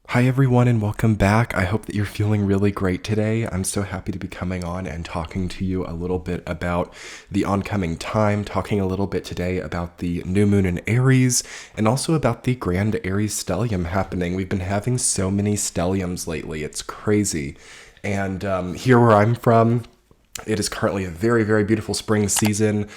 Hi everyone and welcome back. I hope that you're feeling really great today. I'm so happy to be coming on and talking to you a little bit about the oncoming time, talking a little bit today about the new moon in Aries and also about the grand Aries Stellium happening. We've been having so many stelliums lately. It's crazy. And here where I'm from, it is currently a very, very beautiful spring season.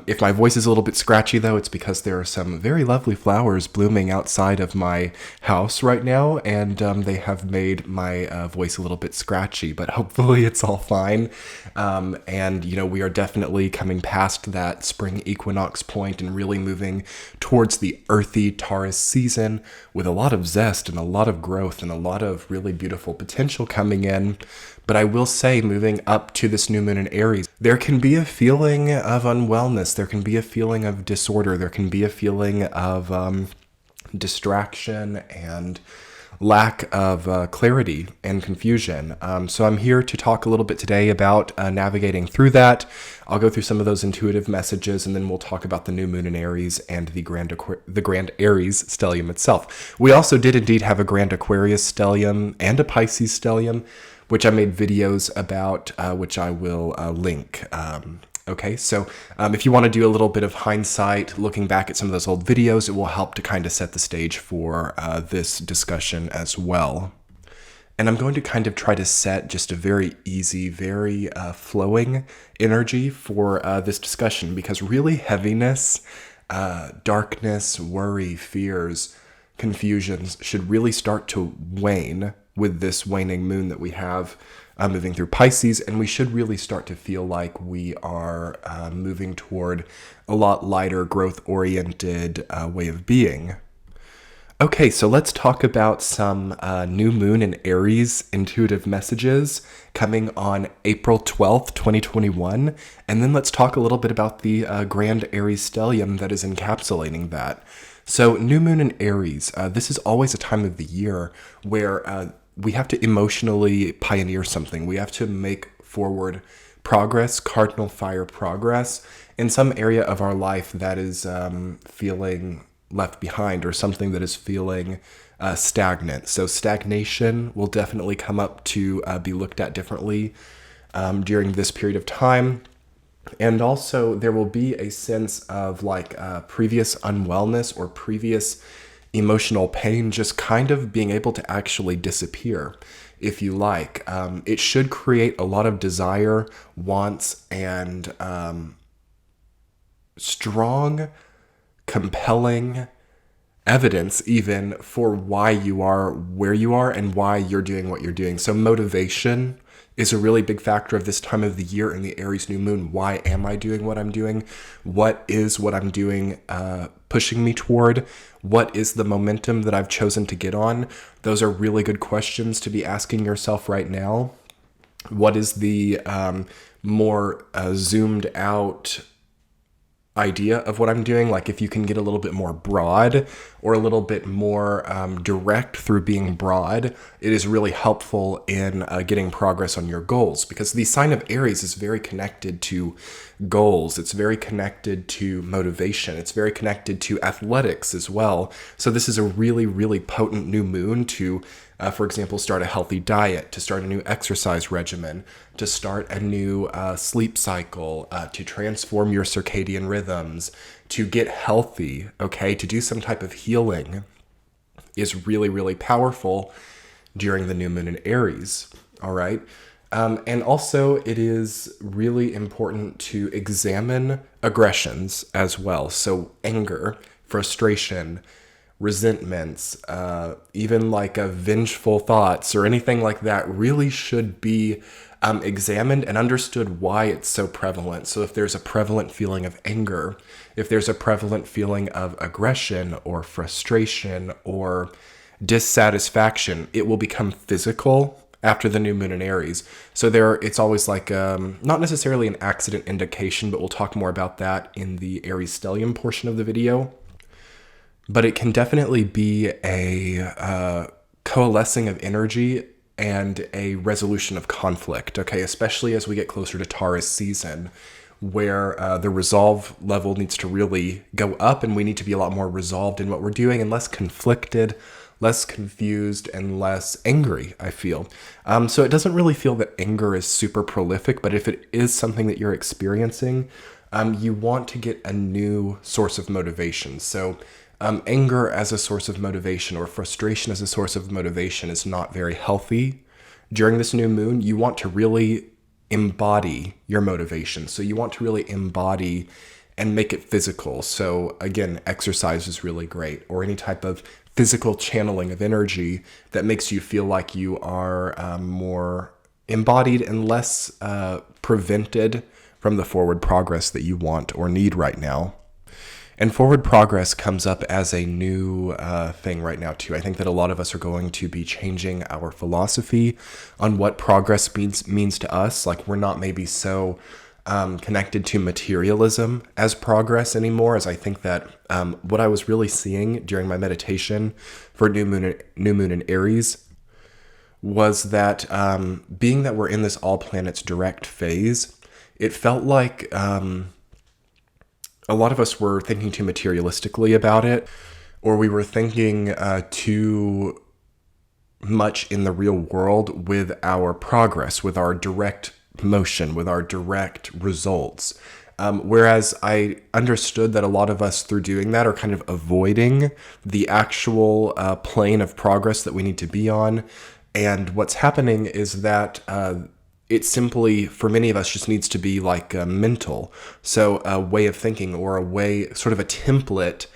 If my voice is a little bit scratchy, though, it's because there are some very lovely flowers blooming outside of my house right now, and they have made my voice a little bit scratchy, but hopefully it's all fine. We are definitely coming past that spring equinox point and really moving towards the earthy Taurus season with a lot of zest and a lot of growth and a lot of really beautiful potential coming in. But I will say, moving up to this new moon in Aries, there can be a feeling of unwellness. There can be a feeling of disorder. There can be a feeling of distraction and lack of clarity and confusion. So I'm here to talk a little bit today about navigating through that. I'll go through some of those intuitive messages, and then we'll talk about the new moon in Aries and the grand Aries stellium itself. We also did indeed have a grand Aquarius stellium and a Pisces stellium, which I made videos about, which I will link. Okay, so if you want to do a little bit of hindsight, looking back at some of those old videos, it will help to kind of set the stage for this discussion as well. And I'm going to kind of try to set just a very easy, very flowing energy for this discussion, because really heaviness, darkness, worry, fears, confusions should really start to wane with this waning moon that we have moving through Pisces, and we should really start to feel like we are moving toward a lot lighter, growth-oriented way of being. Okay, so let's talk about some new moon in Aries intuitive messages coming on April 12th, 2021, and then let's talk a little bit about the grand Aries stellium that is encapsulating that. So new moon in Aries, this is always a time of the year where we have to emotionally pioneer something. We have to make forward progress, cardinal fire progress in some area of our life that is feeling left behind, or something that is feeling stagnant. So stagnation will definitely come up to be looked at differently during this period of time. And also there will be a sense of previous unwellness or previous emotional pain just kind of being able to actually disappear, if you like. It should create a lot of desire, wants, and strong, compelling evidence even for why you are where you are and why you're doing what you're doing. So motivation is a really big factor of this time of the year in the Aries new moon. Why am I doing what I'm doing? What is what I'm doing pushing me toward? What is the momentum that I've chosen to get on? Those are really good questions to be asking yourself right now. What is the more zoomed out idea of what I'm doing? Like, if you can get a little bit more broad or a little bit more direct through being broad, it is really helpful in getting progress on your goals, because the sign of Aries is very connected to goals. It's very connected to motivation. It's very connected to athletics as well. So this is a really, really potent new moon to for example, start a healthy diet, to start a new exercise regimen, to start a new sleep cycle, to transform your circadian rhythms, to get healthy, okay, to do some type of healing is really, really powerful during the new moon in Aries, all right? And also, it is really important to examine aggressions as well. So anger, frustration, resentments, even vengeful thoughts or anything like that really should be examined and understood why it's so prevalent. So if there's a prevalent feeling of anger, if there's a prevalent feeling of aggression or frustration or dissatisfaction, it will become physical after the new moon in Aries. So it's always not necessarily an accident indication, but we'll talk more about that in the Aries stellium portion of the video. But it can definitely be a coalescing of energy and a resolution of conflict, okay? Especially as we get closer to Taurus season, where the resolve level needs to really go up, and we need to be a lot more resolved in what we're doing and less conflicted, less confused, and less angry, I feel. So it doesn't really feel that anger is super prolific, but if it is something that you're experiencing, you want to get a new source of motivation. So anger as a source of motivation or frustration as a source of motivation is not very healthy. During this new moon, you want to really embody your motivation. So you want to really embody and make it physical. So again, exercise is really great, or any type of physical channeling of energy that makes you feel like you are more embodied and less prevented from the forward progress that you want or need right now. And forward progress comes up as a new thing right now, too. I think that a lot of us are going to be changing our philosophy on what progress means to us. Like, we're not maybe so connected to materialism as progress anymore, as I think that what I was really seeing during my meditation for new moon in Aries was that being that we're in this all planets direct phase, it felt like a lot of us were thinking too materialistically about it, or we were thinking too much in the real world with our progress, with our direct motion, with our direct results. Whereas I understood that a lot of us, through doing that, are kind of avoiding the actual plane of progress that we need to be on. And what's happening is that it simply, for many of us, just needs to be like mental. So a way of thinking, or a way, sort of a template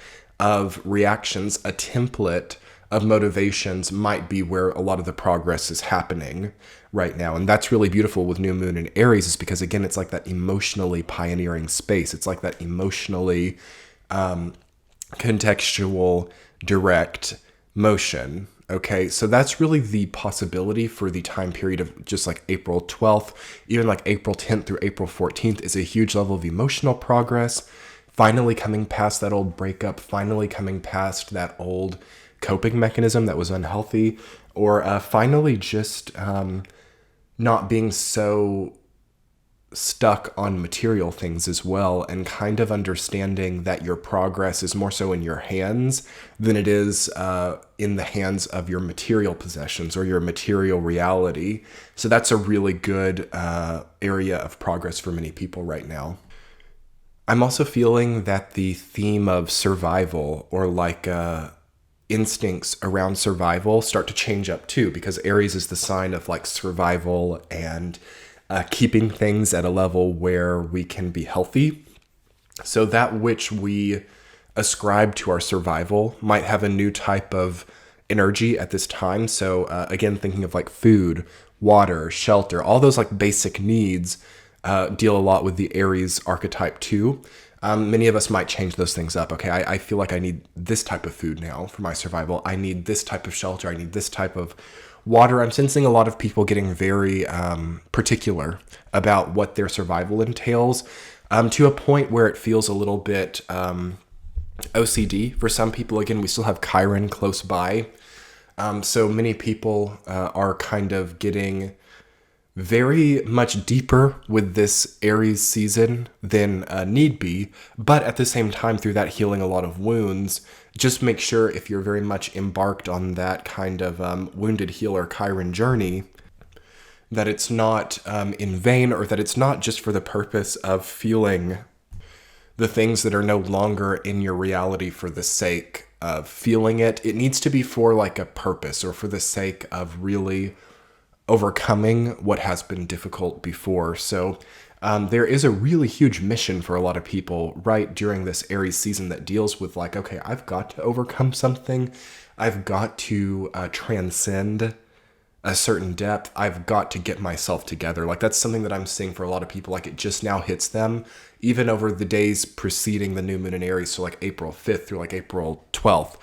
of reactions, a template of motivations might be where a lot of the progress is happening right now. And that's really beautiful with new moon in Aries, is because, again, it's like that emotionally pioneering space. It's like that emotionally contextual, direct motion. Okay, so that's really the possibility for the time period of just like April 12th, even like April 10th through April 14th is a huge level of emotional progress, finally coming past that old breakup, finally coming past that old coping mechanism that was unhealthy, or finally just not being so stuck on material things as well, and kind of understanding that your progress is more so in your hands than it is in the hands of your material possessions or your material reality. So that's a really good area of progress for many people right now. I'm also feeling that the theme of survival, or like instincts around survival, start to change up too, because Aries is the sign of like survival and keeping things at a level where we can be healthy. So that which we ascribe to our survival might have a new type of energy at this time. So again, thinking of like food, water, shelter, all those like basic needs deal a lot with the Aries archetype too. Many of us might change those things up. Okay, I feel like I need this type of food now for my survival. I need this type of shelter. I need this type of water. I'm sensing a lot of people getting very particular about what their survival entails, to a point where it feels a little bit OCD for some people. Again, we still have Chiron close by. So many people are kind of getting very much deeper with this Aries season than need be, but at the same time, through that, healing a lot of wounds. Just make sure, if you're very much embarked on that kind of wounded healer Chiron journey, that it's not in vain, or that it's not just for the purpose of feeling the things that are no longer in your reality for the sake of feeling it. It needs to be for like a purpose, or for the sake of really overcoming what has been difficult before. So there is a really huge mission for a lot of people right during this Aries season that deals with like, okay, I've got to overcome something. I've got to transcend a certain depth. I've got to get myself together. Like, that's something that I'm seeing for a lot of people. Like, it just now hits them, even over the days preceding the new moon in Aries. So like April 5th through like April 12th.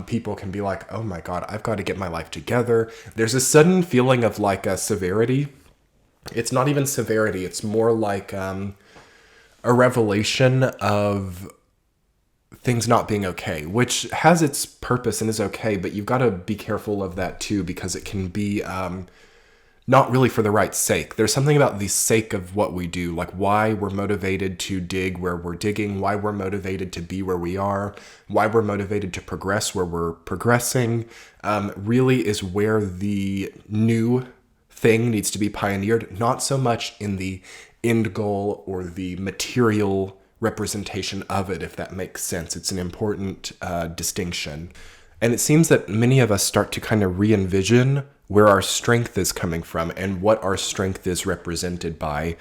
People can be like, oh my God, I've got to get my life together. There's a sudden feeling of like a severity. It's not even severity. It's more like a revelation of things not being okay, which has its purpose and is okay, but you've got to be careful of that too, because it can be not really for the right sake. There's something about the sake of what we do, like why we're motivated to dig where we're digging, why we're motivated to be where we are, why we're motivated to progress where we're progressing, really is where the new thing needs to be pioneered, not so much in the end goal or the material representation of it, if that makes sense. It's an important distinction. And it seems that many of us start to kind of re-envision where our strength is coming from and what our strength is represented by.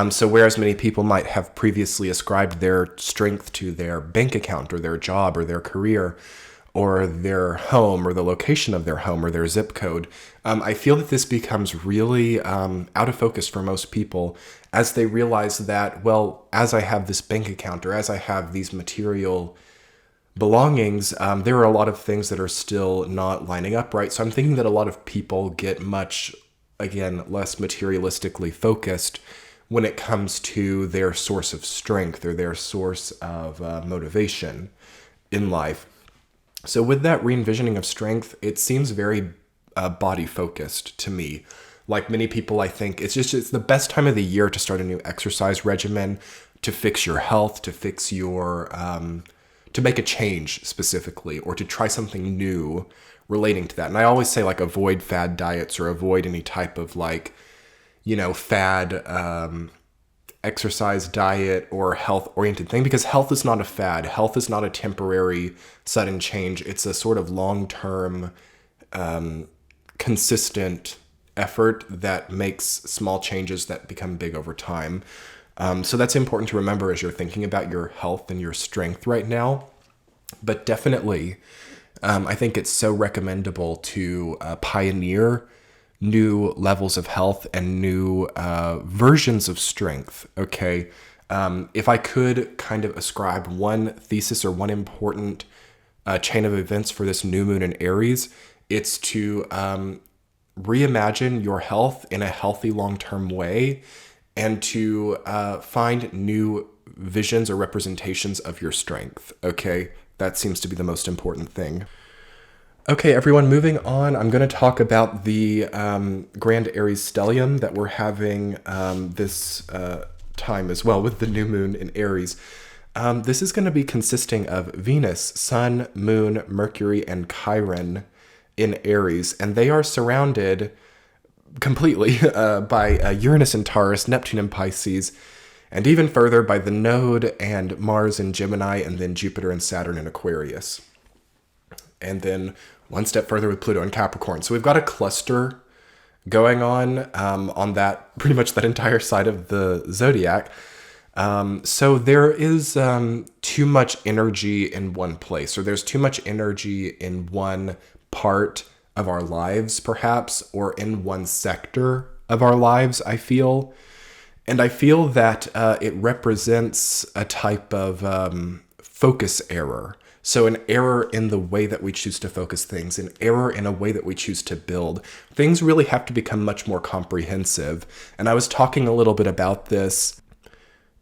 So whereas many people might have previously ascribed their strength to their bank account or their job or their career or their home or the location of their home or their zip code, I feel that this becomes really out of focus for most people as they realize that, well, as I have this bank account or as I have these material belongings, there are a lot of things that are still not lining up right. So I'm thinking that a lot of people get much, again, less materialistically focused when it comes to their source of strength or their source of motivation in life. So with that re-envisioning of strength, it seems very body focused to me. Like many people, I think it's the best time of the year to start a new exercise regimen, to fix your health, to fix your to make a change specifically, or to try something new relating to that. And I always say, like, avoid fad diets or avoid any type of, like, fad exercise diet or health oriented thing, because health is not a fad. Health is not a temporary sudden change. It's a sort of long-term consistent effort that makes small changes that become big over time. So that's important to remember as you're thinking about your health and your strength right now. But definitely, I think it's so recommendable to pioneer new levels of health and new versions of strength, okay? If I could kind of ascribe one thesis or one important chain of events for this new moon in Aries, it's to reimagine your health in a healthy long-term way and to find new visions or representations of your strength, okay? That seems to be the most important thing. Okay, everyone, moving on, I'm going to talk about the Grand Aries Stellium that we're having this time as well with the new moon in Aries. This is going to be consisting of Venus, Sun, Moon, Mercury, and Chiron in Aries, and they are surrounded completely by Uranus in Taurus, Neptune in Pisces, and even further by the Node and Mars in Gemini, and then Jupiter and Saturn in Aquarius. And then one step further with Pluto in Capricorn. So we've got a cluster going on that, pretty much that entire side of the zodiac. So there is too much energy in one place, or there's too much energy in one part of our lives, perhaps, or in one sector of our lives, I feel. And I feel that it represents a type of focus error. So an error in the way that we choose to focus things, an error in a way that we choose to build. Things really have to become much more comprehensive. And I was talking a little bit about this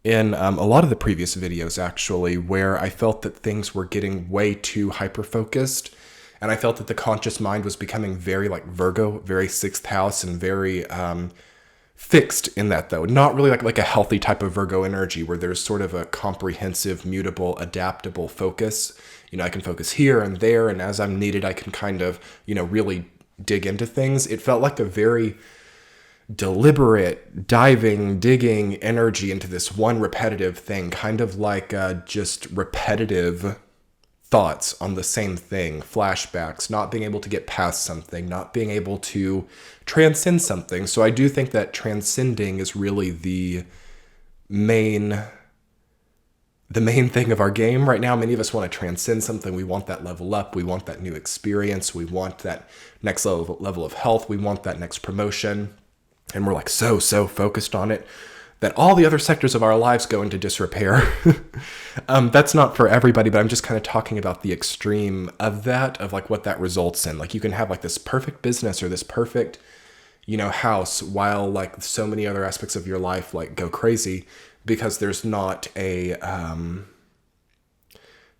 in a lot of the previous videos, actually, where I felt that things were getting way too hyper-focused. And I felt that the conscious mind was becoming very like Virgo, very sixth house, and very fixed in that, though. Not really like a healthy type of Virgo energy where there's sort of a comprehensive, mutable, adaptable focus. I can focus here and there, and as I'm needed, I can kind of, really dig into things. It felt like a very deliberate, diving, digging energy into this one repetitive thing, kind of like just repetitive thoughts on the same thing, flashbacks, not being able to get past something, not being able to transcend something. So I do think that transcending is really the main thing of our game right now. Many of us want to transcend something. We want that level up. We want that new experience. We want that next level of health. We want that next promotion. And we're like so focused on it that all the other sectors of our lives go into disrepair. That's not for everybody, but I'm just kind of talking about the extreme of that, of like what that results in. Like you can have like this perfect business or this perfect, house, while like so many other aspects of your life like go crazy because there's not an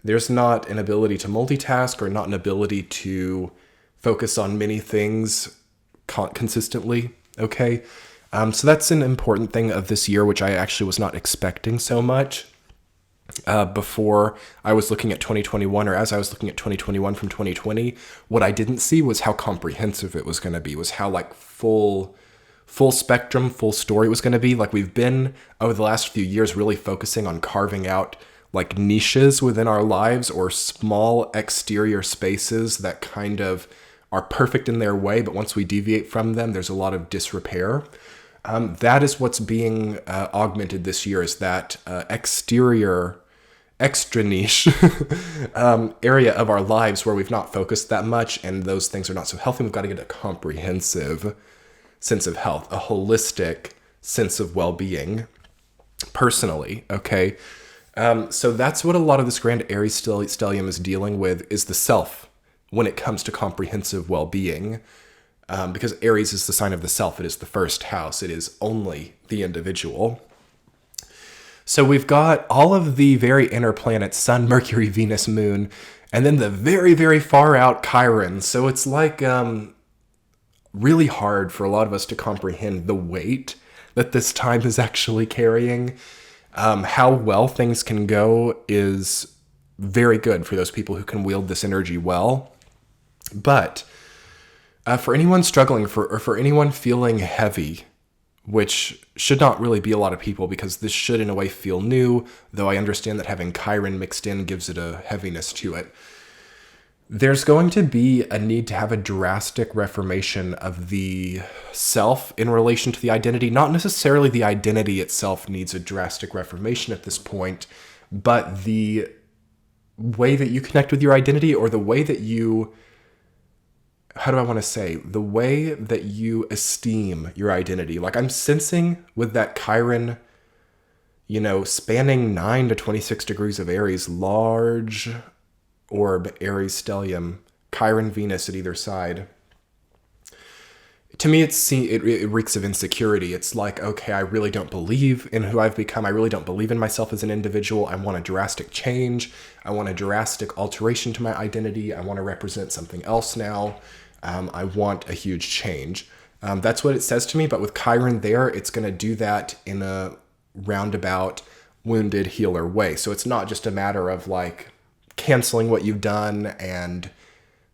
ability to multitask or not an ability to focus on many things consistently. Okay. So that's an important thing of this year, which I actually was not expecting so much. Before I was looking at 2021, or as I was looking at 2021 from 2020, what I didn't see was how comprehensive it was going to be, was how like full spectrum, full story it was going to be. Like we've been over the last few years really focusing on carving out like niches within our lives, or small exterior spaces that kind of are perfect in their way, but once we deviate from them, there's a lot of disrepair. That is what's being augmented this year, is that exterior, extra niche area of our lives where we've not focused that much, and those things are not so healthy. We've got to get a comprehensive sense of health, a holistic sense of well-being personally, okay? So that's what a lot of this grand Aries stellium is dealing with, is the self when it comes to comprehensive well-being. Because Aries is the sign of the self. It is the first house. It is only the individual. So we've got all of the very inner planets, Sun, Mercury, Venus, Moon, and then the very, very far out Chiron. So it's like really hard for a lot of us to comprehend the weight that this time is actually carrying. How well things can go is very good for those people who can wield this energy well. But for anyone struggling, or for anyone feeling heavy, which should not really be a lot of people, because this should in a way feel new, though I understand that having Chiron mixed in gives it a heaviness to it. There's going to be a need to have a drastic reformation of the self in relation to the identity. Not necessarily the identity itself needs a drastic reformation at this point, but the way that you connect with your identity, or the way that you, how do I want to say, the way that you esteem your identity. Like I'm sensing with that Chiron, spanning 9 to 26 degrees of Aries, large orb, Aries stellium, Chiron Venus at either side. To me, it reeks of insecurity. It's like, okay, I really don't believe in who I've become. I really don't believe in myself as an individual. I want a drastic change. I want a drastic alteration to my identity. I want to represent something else now. I want a huge change. That's what it says to me. But with Chiron there, it's going to do that in a roundabout, wounded healer way. So it's not just a matter of like canceling what you've done and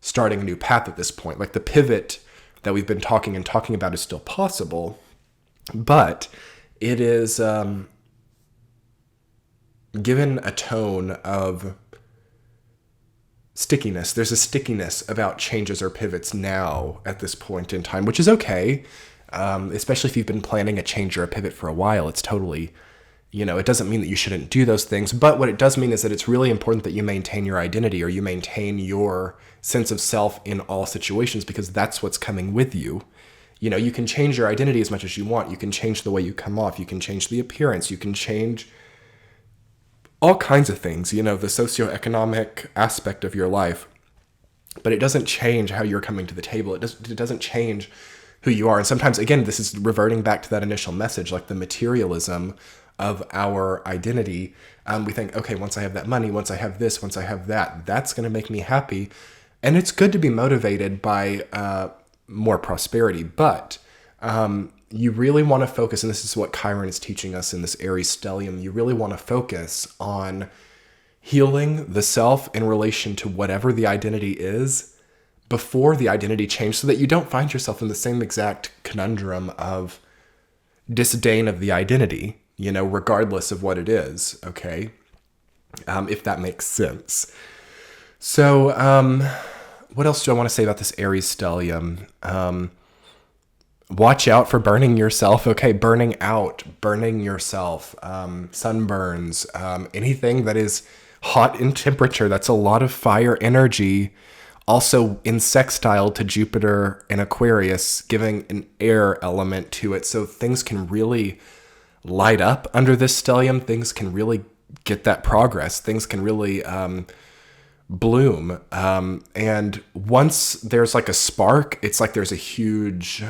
starting a new path at this point. Like the pivot that we've been talking about is still possible, but it is given a tone of stickiness. There's a stickiness about changes or pivots now at this point in time, which is okay, especially if you've been planning a change or a pivot for a while. It's totally, it doesn't mean that you shouldn't do those things, but what it does mean is that it's really important that you maintain your identity, or you maintain your sense of self in all situations, because that's what's coming with you. You can change your identity as much as you want. You can change the way you come off. You can change the appearance. You can change all kinds of things, the socioeconomic aspect of your life. But it doesn't change how you're coming to the table. It doesn't change who you are. And sometimes, again, this is reverting back to that initial message, like the materialism of our identity. We think, okay, once I have that money, once I have this, once I have that, that's going to make me happy. And it's good to be motivated by more prosperity, but you really want to focus, and this is what Chiron is teaching us in this Aries stellium, you really want to focus on healing the self in relation to whatever the identity is before the identity change, so that you don't find yourself in the same exact conundrum of disdain of the identity, regardless of what it is, okay? If that makes sense. So, what else do I want to say about this Aries stellium? Watch out for burning yourself, okay? Burning yourself, sunburns, anything that is hot in temperature. That's a lot of fire energy. Also in sextile to Jupiter and Aquarius, giving an air element to it. So things can really light up under this stellium. Things can really get that progress. Things can really bloom. And once there's like a spark, it's like there's a huge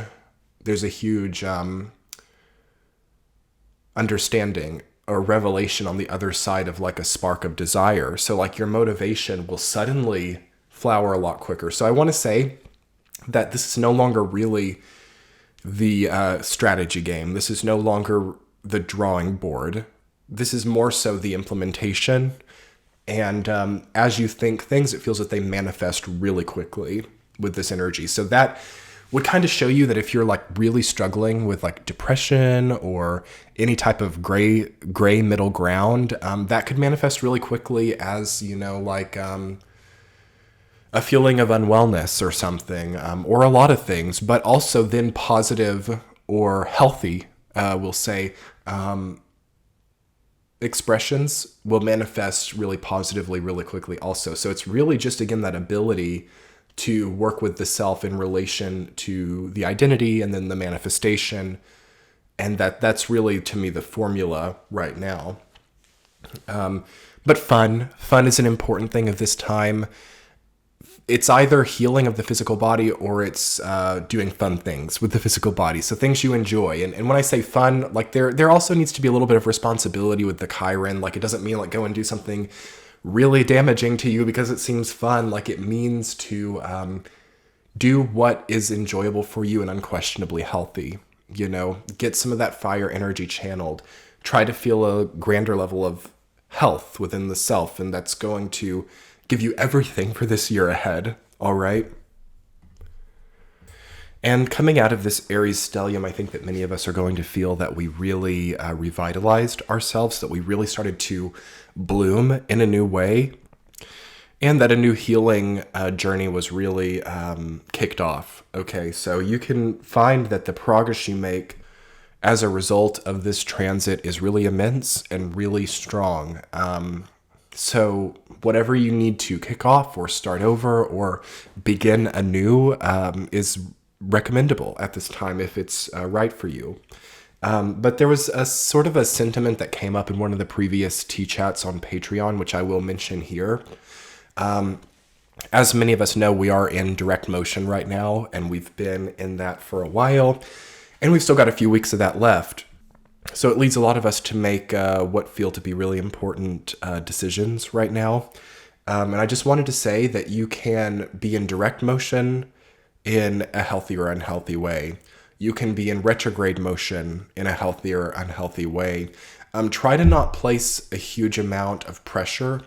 understanding or revelation on the other side of like a spark of desire. So like your motivation will suddenly flower a lot quicker. So I want to say that this is no longer really the strategy game. This is no longer the drawing board. This is more so the implementation. And as you think things, it feels that they manifest really quickly with this energy. So that would kind of show you that if you're like really struggling with like depression or any type of gray middle ground, that could manifest really quickly as, like a feeling of unwellness or something, or a lot of things, but also then positive or healthy, we'll say, expressions will manifest really positively, really quickly also. So it's really just, again, that ability to work with the self in relation to the identity and then the manifestation. And that's really, to me, the formula right now. But fun is an important thing of this time. It's either healing of the physical body or it's doing fun things with the physical body. So things you enjoy. And when I say fun, like there also needs to be a little bit of responsibility with the Chiron. Like it doesn't mean like go and do something really damaging to you because it seems fun. Like it means to do what is enjoyable for you and unquestionably healthy. Get some of that fire energy channeled. Try to feel a grander level of health within the self, and that's going to give you everything for this year ahead, all right? And coming out of this Aries Stellium, I think that many of us are going to feel that we really revitalized ourselves, that we really started to bloom in a new way, and that a new healing journey was really kicked off, okay? So you can find that the progress you make as a result of this transit is really immense and really strong. So whatever you need to kick off or start over or begin anew is recommendable at this time if it's right for you. But there was a sort of a sentiment that came up in one of the previous T-chats on Patreon, which I will mention here. As many of us know, we are in direct motion right now, and we've been in that for a while, and we've still got a few weeks of that left. So it leads a lot of us to make what feel to be really important decisions right now. And I just wanted to say that you can be in direct motion in a healthy or unhealthy way. You can be in retrograde motion in a healthy or unhealthy way. Try to not place a huge amount of pressure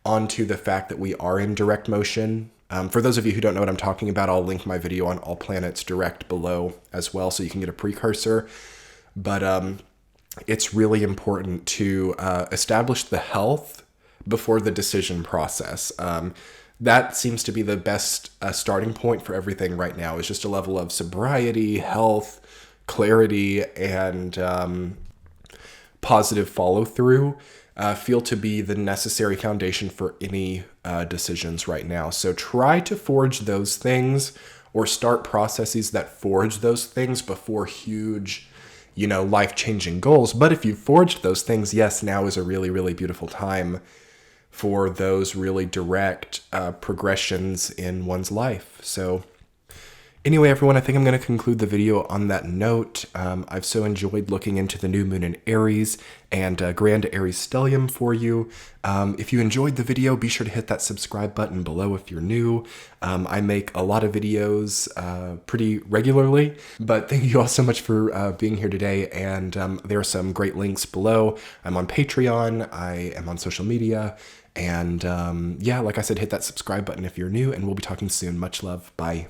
onto the fact that we are in direct motion. For those of you who don't know what I'm talking about, I'll link my video on all planets direct below as well, so you can get a precursor. But it's really important to establish the health before the decision process. That seems to be the best starting point for everything right now, is just a level of sobriety, health, clarity, and positive follow-through feel to be the necessary foundation for any decisions right now. So try to forge those things or start processes that forge those things before huge life-changing goals. But if you forged those things, yes, now is a really, really beautiful time for those really direct progressions in one's life. So anyway, everyone, I think I'm going to conclude the video on that note. I've so enjoyed looking into the new moon in Aries and Grand Aries Stellium for you. If you enjoyed the video, be sure to hit that subscribe button below if you're new. I make a lot of videos pretty regularly, but thank you all so much for being here today. And there are some great links below. I'm on Patreon. I am on social media. And yeah, like I said, hit that subscribe button if you're new, and we'll be talking soon. Much love. Bye.